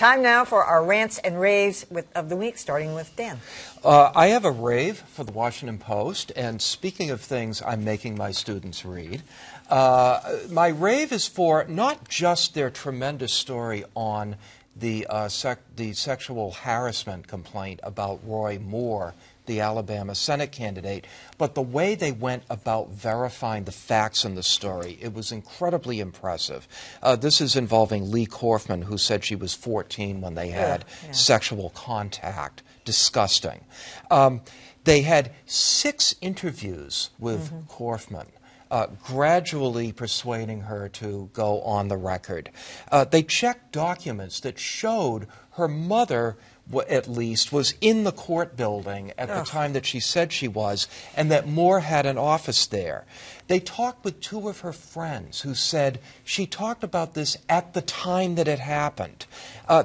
Time now for our rants and raves of the week, starting with Dan. I have a rave for the Washington Post, and speaking of things I'm making my students read, my rave is for not just their tremendous story on the sexual harassment complaint about Roy Moore, the Alabama Senate candidate, but the way they went about verifying the facts in the story. It was incredibly impressive. This is involving Lee Korfman, who said she was 14 when they had sexual contact. Disgusting. They had 6 interviews with Korfman, gradually persuading her to go on the record. They checked documents that showed her mother, at least, was in the court building at the time that she said she was, and that Moore had an office there. They talked with 2 of her friends who said she talked about this at the time that it happened.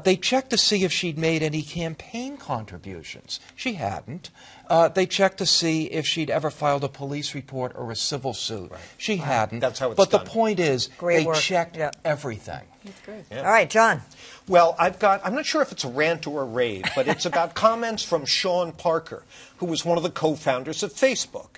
They checked to see if she'd made any campaign contributions. She hadn't. They checked to see if she'd ever filed a police report or a civil suit. Right. She hadn't. That's how it's done. But the point is, they checked everything. That's great. Yeah. All right, John. Well, I'm not sure if it's a rant or a rave, but it's about comments from Sean Parker, who was one of the co-founders of Facebook.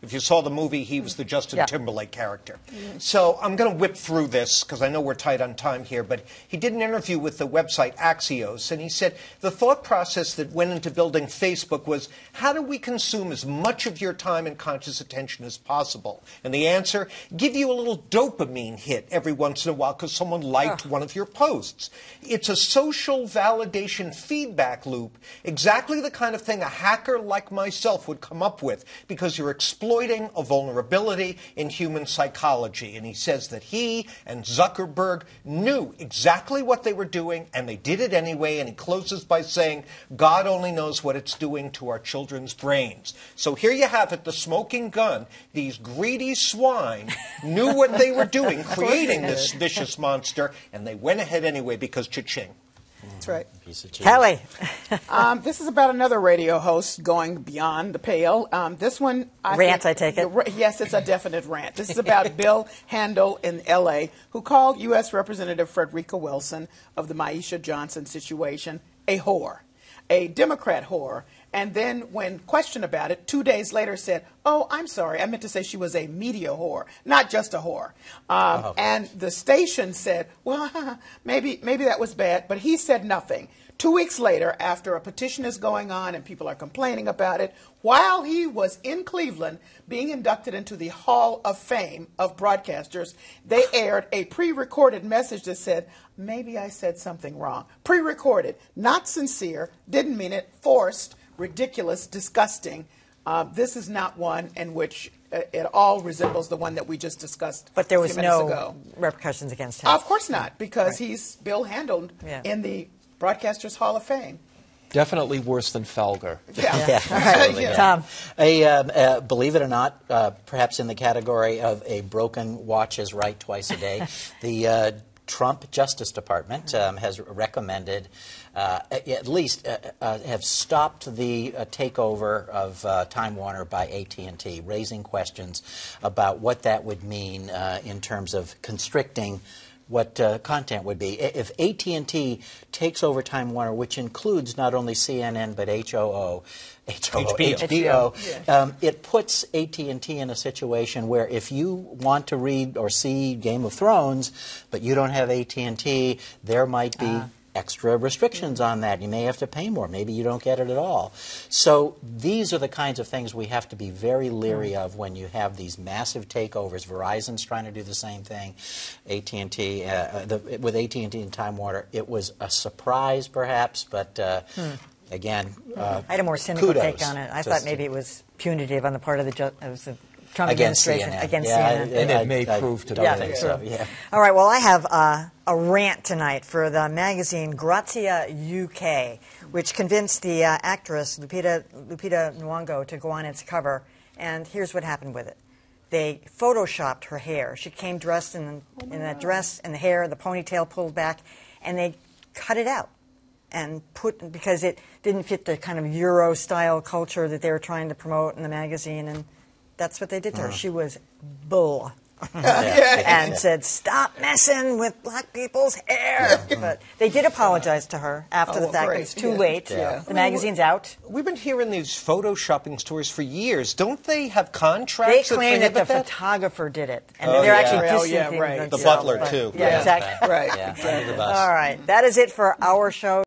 If you saw the movie, he was the Justin Timberlake character. So I'm going to whip through this because I know we're tight on time here, but he did an interview with the website Axios, and he said the thought process that went into building Facebook was, how do we consume as much of your time and conscious attention as possible? And the answer, give you a little dopamine hit every once in a while because someone liked one of your posts. It's a social validation feedback loop, exactly the kind of thing a hacker like myself would come up with, because you're exploiting a vulnerability in human psychology. And he says that he and Zuckerberg knew exactly what they were doing, and they did it anyway. And he closes by saying, God only knows what it's doing to our children's brains. So here you have it, the smoking gun. These greedy swine knew what they were doing, creating this vicious monster, and they went ahead anyway because cha-ching. That's right. Kelly. This is about another radio host going beyond the pale. This one... I take it? Yes, it's a definite rant. This is about Bill Handel in L.A., who called U.S. Representative Frederica Wilson of the Maisha Johnson situation a whore, a Democrat whore, and then when questioned about it, 2 days later said, oh, I'm sorry, I meant to say she was a media whore, not just a whore. And the station said, well, maybe that was bad, but he said nothing. 2 weeks later, after a petition is going on and people are complaining about it, while he was in Cleveland being inducted into the Hall of Fame of broadcasters, they aired a pre-recorded message that said, maybe I said something wrong. Pre-recorded, not sincere, didn't mean it, forced, ridiculous, disgusting. This is not one in which it all resembles the one that we just discussed. But there was a few minutes no ago. repercussions against him. Of course not, because he's Bill Handel in the Broadcasters Hall of Fame. Definitely worse than Felger. Tom. Believe it or not, perhaps in the category of a broken watch is right twice a day, the Trump Justice Department has recommended, at least have stopped the takeover of Time Warner by AT&T, raising questions about what that would mean in terms of constricting what content would be. If AT&T takes over Time Warner, which includes not only CNN but HBO, it puts AT&T in a situation where if you want to read or see Game of Thrones, but you don't have AT&T, there might be extra restrictions on that. You may have to pay more. Maybe you don't get it at all. So these are the kinds of things we have to be very leery of when you have these massive takeovers. Verizon's trying to do the same thing. AT&T, with AT&T and Time Warner, it was a surprise perhaps, but again, I had a more cynical take on it. I thought maybe it was punitive on the part of the Trump administration against CNN. And it may prove to be. So, yeah. All right, well, I have a rant tonight for the magazine Grazia UK, which convinced the actress Lupita Nyong'o to go on its cover. And here's what happened with it. They photoshopped her hair. She came dressed in that dress and the hair, the ponytail pulled back, and they cut it out. And because it didn't fit the kind of Euro-style culture that they were trying to promote in the magazine, and that's what they did to her. She was bull. and said, "Stop messing with black people's hair." But they did apologize to her after the fact. Great. It's too late. Yeah. The magazine's out. We've been hearing these photoshopping stories for years. Don't they have contracts? They claim that the prohibit photographer did it, and Oh, they're yeah. actually Oh, distancing yeah, right. The themselves. butler, But- too. Yeah, exactly. Right. Yeah, under the bus. All right, that is it for our show.